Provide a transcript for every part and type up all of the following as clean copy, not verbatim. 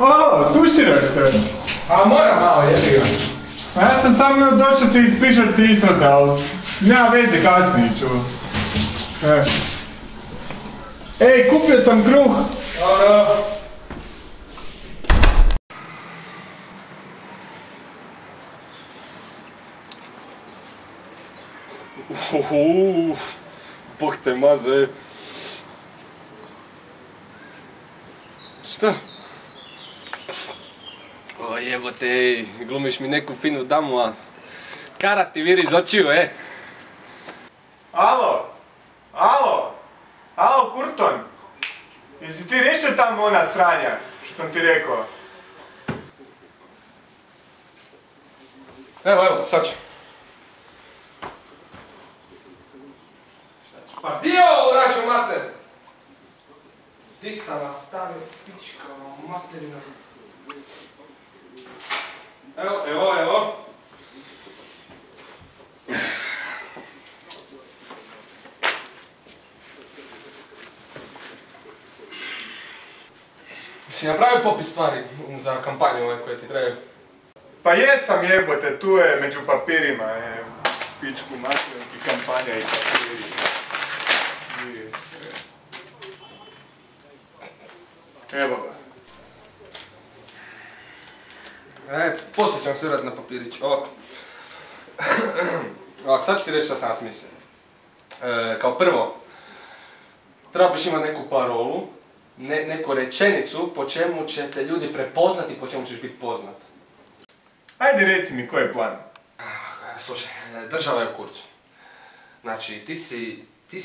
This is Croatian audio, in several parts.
O, tuširaš se. A moram malo, jebi ga. Ja sam samo došao ti ispišati israta, ali nema veze, kasnije ću. Ej, kupio sam kruh. Dobro. Bog te mazo, Šta? O jebote, glumiš mi neku finu damu, a kara ti viri iz očiju, Alo? Alo? Alo, Kurton? Jesi ti riješio tamo ona sranja, što sam ti rekao? Evo, sad ću. Pa di je ovo, vraću mater? Di sam vas stavio, pička, materina. Evo. Si napravio popis stvari za kampanju ove koje ti trebaju? Pa jesam jebote, tu je među papirima, pičku materinu i kampanja i papiri. Evo ga. Poslije ćemo se vratiti na papirić, ovako. Ovako, sad ću ti reći šta sam ja smislio. Kao prvo, trebaš imati neku parolu, neku rečenicu po čemu će te ljudi prepoznati i po čemu ćeš biti poznat. Ajde reci mi koji je plan. Slušaj, država je u kurcu. Znači, ti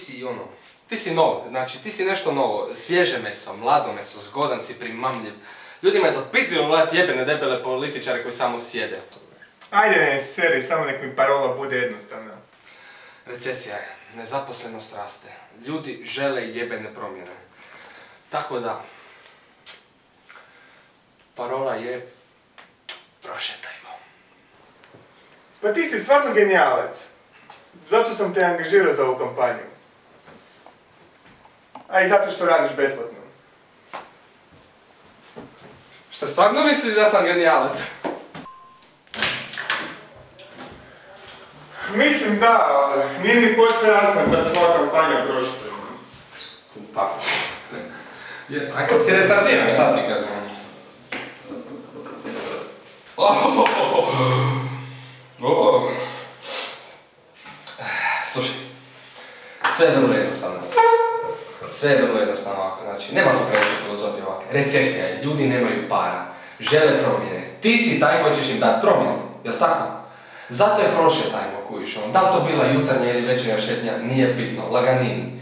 si novo, znači ti si nešto novo, svježe meso, mlado meso, zgodan si, primamljiv. Ljudima je to pizdilo gledati jebene debele političare koji samo sjede. Ajde ne seri, samo nek mi parola bude jednostavna. Recesija je, nezaposlenost raste, ljudi žele jebene promjene. Tako da, parola je prošetajmo. Pa ti si stvarno genijalac. Zato sam te angažirao za ovu kampanju. A i zato što radiš besplatno. Šta stvarno misliš da sam genijalac? Mislim da, ali nije mi posve jasno da tvoja kampanja prošla. Pa, a kad si retardiran, šta ti kažem? Slušaj, sve je vrlo jednostavno. Sve je vrlo jednostavno ovako, znači, nema tu previše filozofije ovako. Recesija je, ljudi nemaju para, žele promjene. Ti si taj koji ćeš im dati promjenu, jel tako? Zato je prošetajmo, kujiš on. Da li to bila jutarnja ili večernja šetnja, nije bitno, laganini.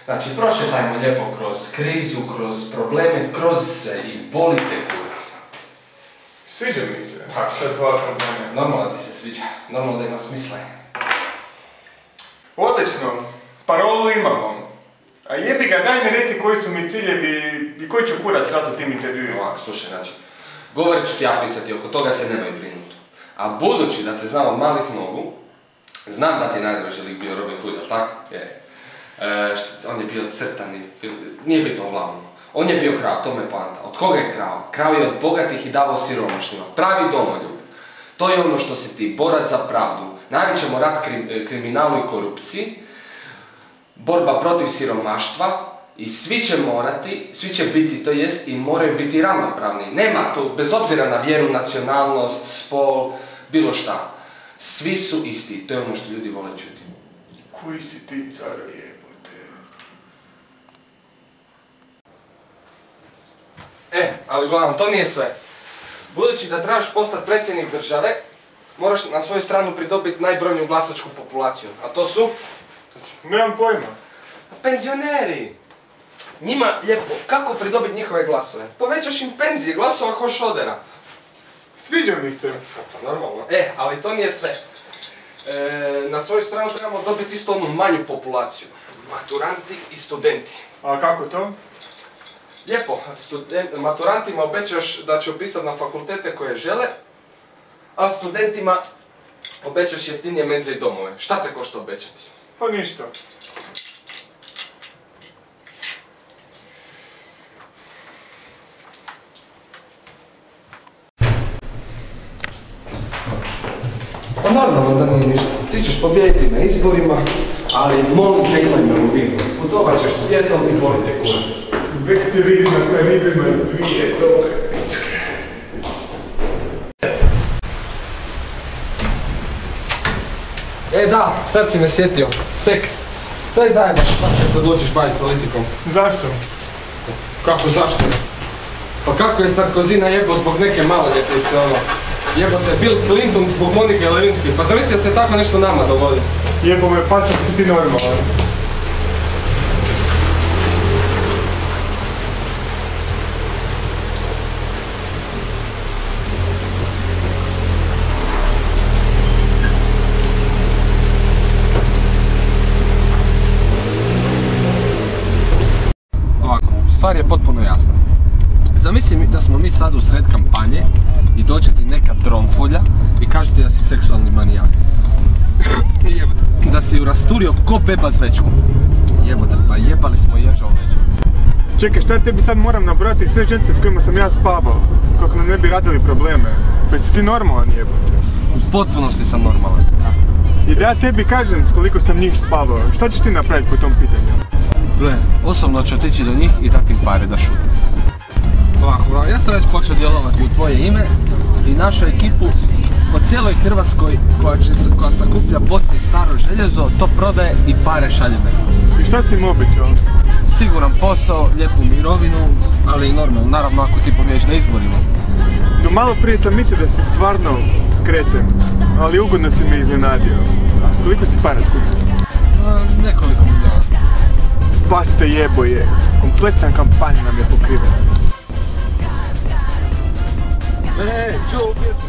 Znači, prošetajmo lijepo kroz krizu, kroz probleme, kroz sve i volite kurac. Sviđa mi se, sve tvoja kampanja. Normalno ti se sviđa, normalno da ima smisla. Odlično, parolu imamo. A jebi ga, daj mi reci koji su mi ciljevi i koji ću kurac rati u tim intervjuima. Ovako, slušaj, znači, govorit ću ti ja pisati, oko toga se nemoj brinuti. A budući da te znam od malih nogu, znam da ti najdraži lik bio Robin Hood, jel' tako? Je. On je bio crtani film, nije bitno uglavnom. On je bio krao, to me poanta. Od koga je krao? Krao je od bogatih i davao siromašnima. Pravi domoljub. To je ono što si ti, borac za pravdu. Najvećemo rat kriminalu i korupciji, borba protiv siromaštva i svi će biti, to jest, i moraju biti ravnopravni. Nema to, bez obzira na vjeru, nacionalnost, spol, bilo šta. Svi su isti, to je ono što ljudi vole čuti. Koji si ti car jebote? Ali uglavnom, to nije sve. Budući da trebaš postati predsjednik države, moraš na svoju stranu pridobiti najbrojniju glasačku populaciju. A to su? Nemam pojma. Penzioneri! Njima lijepo, kako pridobiti njihove glasove? Povećaš im penzije, glasova ko Šodera. Sviđa mi se. Pa normalno. Ali to nije sve. Na svoju stranu trebamo dobiti isto onu manju populaciju. Maturanti i studenti. A kako to? Lijepo, maturantima obećaš da će upisati na fakultete koje žele, a studentima obećaš jeftinije menze i domove. Šta te košta obećati? Pa ništa. Pa normalno da nije ništa. Ti ćeš pobijediti na izborima, ali molim te imaj me u vidu. Putovat ćeš svijetom i volite kurac. Već se vidim na Karibima dvije dobre pičke. Da, sad si me sjetio. Seks. To je zajedno kad se odlučiš baviti politikom. Zašto? Kako zašto? Pa kako je Sarkozy najebo zbog neke maloljetnice ono? Jebote Bill Clinton zbog Monike Lewinsky. Pa zamisli da se tako nešto nama dogodi. Jebo me, pa si ti normalan. Stvar je potpuno jasna. Zamisli da smo mi sad u sred kampanje i dođe ti neka dromfolja i kaže ti da si seksualni manijak. Jebote, da si ju rasturio ko beba zvečku. Jebote, pa jebali smo ježa u leđa. Čekaj, šta tebi sad moram nabrojati sve žence s kojima sam ja spavao? Kako nam ne bi radili probleme. Pa jesi ti normalan jebote? U potpunosti sam normalan. I da ja tebi kažem koliko sam njih spavao, šta ćeš ti napraviti po tom pitanju? Gle, osobno ću otići do njih i dati im pare da šute. Ovako, bro, ja sam već počeo djelovati u tvoje ime i našu ekipu po cijeloj Hrvatskoj koja sakuplja boce i staro željezo, to prodaje i pare šalje meni. I šta si im obećao? Siguran posao, lijepu mirovinu, ali i normalno, naravno ako ti pobjediš na izborima. Do malo prije sam mislio da si stvarno kreten, ali ugodno si me iznenadio. Koliko si para skupio? Nekoliko milijuna. Pa ste jeboje, kompletna kampanja nam je pokrivena. Čuo ovu pjesmu?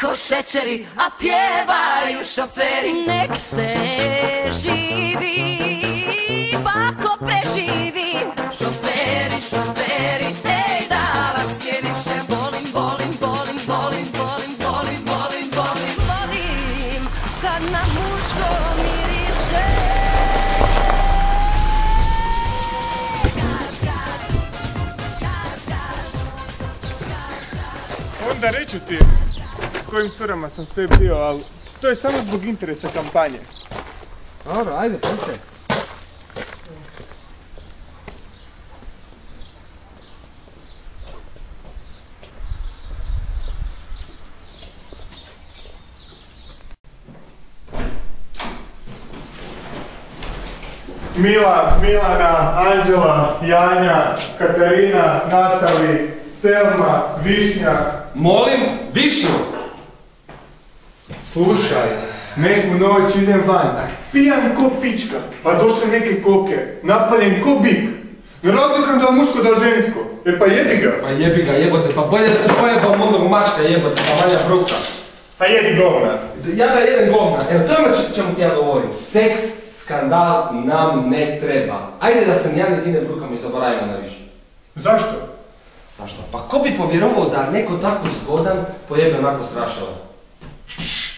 Ko šećeri, a pjevaju šoferi. Nek se živi, pa ko preživi. Šoferi, šoferi, ej da vas je više. Volim, volim, volim, volim, volim, volim, volim, volim, volim kad na muško miriše. Onda reću ti s kojim curama sam sve bio, ali to je samo zbog interesa kampanje. Dobro, ajde, pričaj. Mila, Milana, Anđela, Janja, Katarina, Natali, Selma, Višnja. Molim, Višnju! Slušaj, neku noć idem van, pijan ko pička, pa došle neke koke, napaljen ko bik. Ne razlikam da li muško da li žensko, pa jebi ga. Pa jebi ga, jebote, pa bolje da se pojebao modnog mačka jebote, pa manja bruka. Pa jedi govna. Ja ga jedem govna, evo to je čemu ti ja govorim. Seks, skandal nam ne treba. Ajde da se ja ni ti ne brukam i zaboravimo na više. Zašto? Zašto? Pa ko bi povjerovao da neko tako zgodan pojebe onako strašava?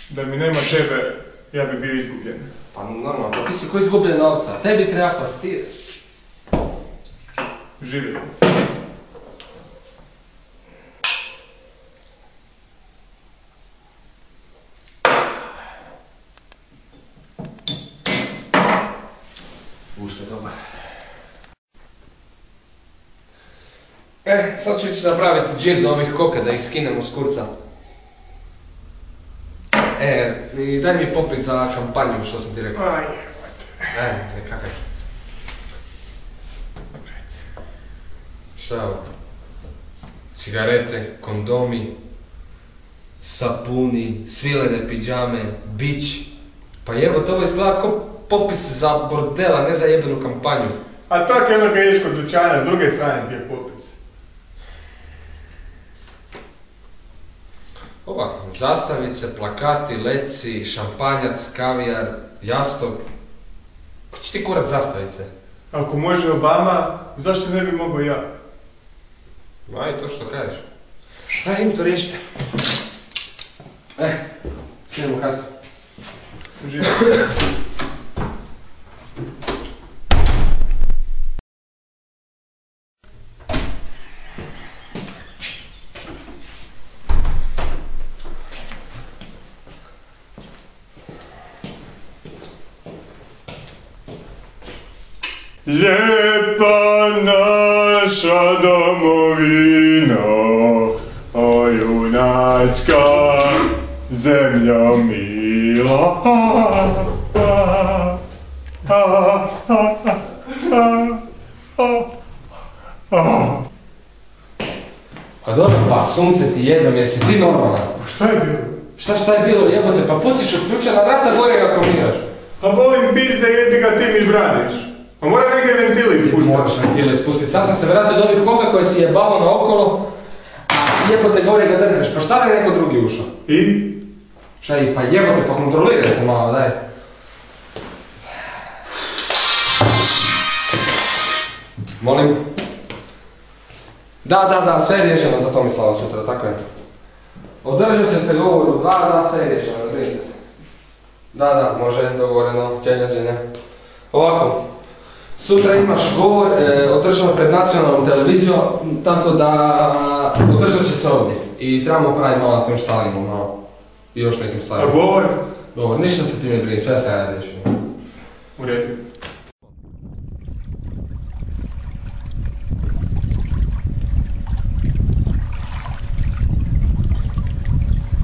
Da mi nema tebe, ja bi bio izgubljen. Pa normalno, pa ti si ko izgubljen novca, tebi treba pastir. Živio. Ušte, dobar. Sad ću ići napraviti džir do ovih koka da ih skinemo s kurca. I daj mi popis za kampanju što sam ti rekao. Aj, jebate. Nekakaj. Šta je ovo? Cigarete, kondomi, sapuni, svilene pidžame, bić. Pa jebo, to izgleda kao popis za bordela, ne za jebenu kampanju. A tako jedno kad ideš kod dućana, s druge strane ti je popis. Zastavice, plakati, leci, šampanjac, kavijar, jastok. Ko će ti kurat zastavice? Ako može Obama, zašto ne bi mogao ja? Aj, to što kažeš. Aj, im to riješite. Idemo kasno. Lijepa naša domovina, o junačka zemlja mila. A dobro, pa sunce ti jednom, jesi ti normalan? Šta je bilo? Šta je bilo, jebote, pa pustiš od ključa na vrata gore ako miraš. Pa volim pizde, jebi ga ti mi braniš. A mora neke ventile ispuštati. Moraš ventile ispustiti. Sam sam se vratio od ovih koga koje si jebavo naokolo, a jebote gore ga drgaš. Pa šta da je neko drugi ušao? I? Šta i pa jebote, pa kontroliraj se malo, daj. Molim? Da, sve je riješeno za Tomislava sutra, tako je. Održat će se govor u 2, da, sve je riješeno, brinite se. Da, može, dogovoreno, dženja. Ovako, sutra imaš govor, održano pred nacionalnom televizijom, tako da održat će se ovdje. I trebamo praviti malo na tim štalima, malo. I još nekim stvarima. A govor? Govor, ništa se ti ne brini, sve sam ja riješio. U redu.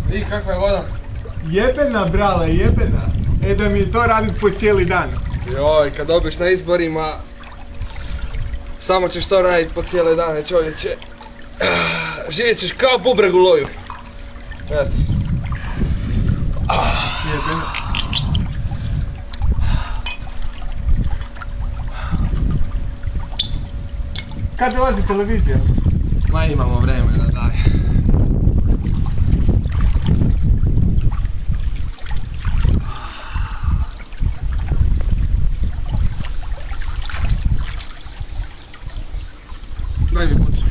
Vidi kakva je voda? Jebena, brale, jebena. Da mi je to radit po cijeli dan. Joj, kad dobiš na izborima, samo ćeš to radit po cijele dane, čovječe. Živjet ćeš kao bubreg u loju. Eto. Jebena. Kad dolazi televizija? Ma imamo vremena, daj. Daj mi pucu.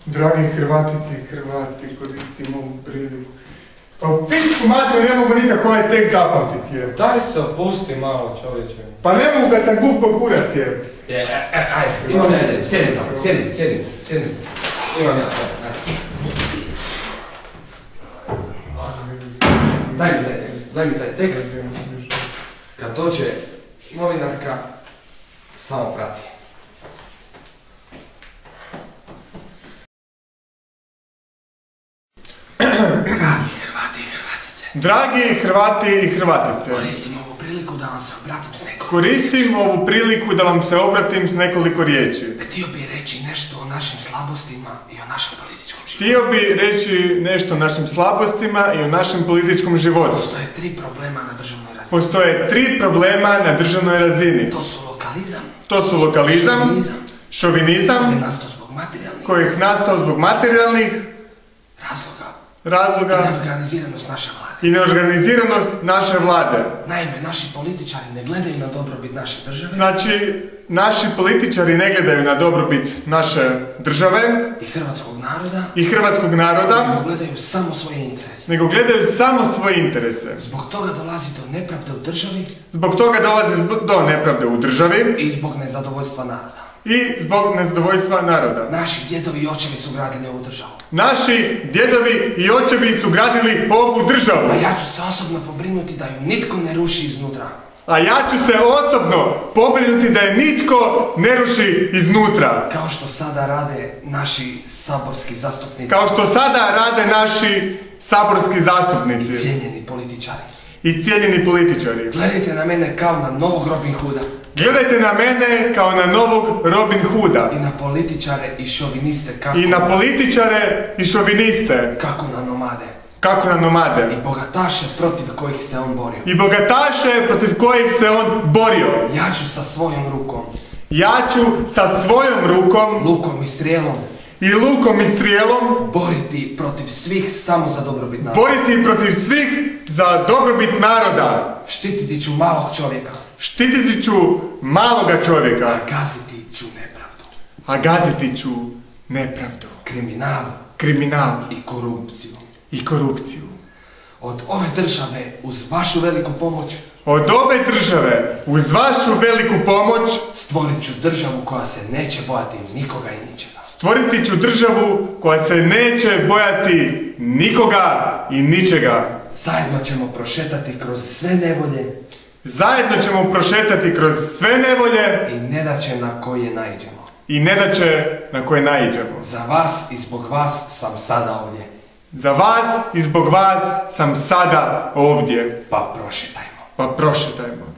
Dragi Hrvatice i Hrvati, koristim ovu priliku. Pa u pičku materiju ne mogu nikako ovaj tekst zapamtiti, je. Daj se opusti malo, čovječe. Pa ne mogu kad sam glup ko kurac, je. Ajde, imam ja, sjedi tamo, sjedi. Imam ja, ajde. Daj mi taj tekst. Kad dođe novinarka, samo prati. Dragi Hrvati i Hrvatice. Koristim ovu priliku da vam se obratim s nekoliko. Koristim ovu priliku da vam se obratim s nekoliko riječi. Htio bi reći nešto o našim slabostima i o našem političkom životu. Htio bi reći nešto o našim slabostima i o našem političkom životu. Postoje 3 problema na državnoj razini. Postoje 3 problema na državnoj razini. To su lokalizam, šovinizam, koji je nastao zbog materijalnih razloga i neorganiziranost naše vlade. Naime, naši političari ne gledaju na dobrobit naše države. Znači, naši političari ne gledaju na dobrobit naše države i hrvatskog naroda, nego gledaju samo svoje interese. Zbog toga dolazi do nepravde u državi. Zbog toga dolazi do nepravde u državi. I zbog nezadovoljstva naroda. I zbog nezadovoljstva naroda. Naši djedovi i očevi su gradili ovu državu. Naši djedovi i očevi su gradili ovu državu. A ja ću se osobno pobrinuti da ju nitko ne ruši iznutra. A ja ću se osobno pobrinuti da je nitko ne ruši iznutra. Kao što sada rade naši saborski zastupnici. Kao što sada rade naši saborski zastupnici. I cijenjeni političari. i cijenjeni političari. Gledajte na mene kao na novog Robin Hooda. Gledajte na mene kao na novog Robin Hooda. I na političare i šoviniste kako... I na političare i šoviniste. Kako na nomade. Kako na nomade. I bogataše protiv kojih se on borio. I bogataše protiv kojih se on borio. Ja ću sa svojom rukom. Ja ću sa svojom rukom, Lukom i strijelom. i lukom i strijelom, Boriti protiv svih samo za dobrobit naroda. boriti protiv svih za dobrobit naroda. Štititi ću malog čovjeka. Štititi ću maloga čovjeka. Gaziti ću nepravdu. A gaziti ću nepravdu, Kriminal kriminal i korupciju. i korupciju. Od ove države, uz vašu veliku pomoć, Od ove države, uz vašu veliku pomoć, stvorit ću državu koja se neće bojati nikoga i ničega. stvoriti ću državu koja se neće bojati nikoga i ničega. Zajedno ćemo prošetati kroz sve nevolje Zajedno ćemo prošetati kroz sve nevolje i nedaće na koje naiđemo. i nedaće na koje naiđemo. Za vas i zbog vas sam sada ovdje. Za vas i zbog vas sam sada ovdje. Pa prošetajmo. Pa prošetajmo.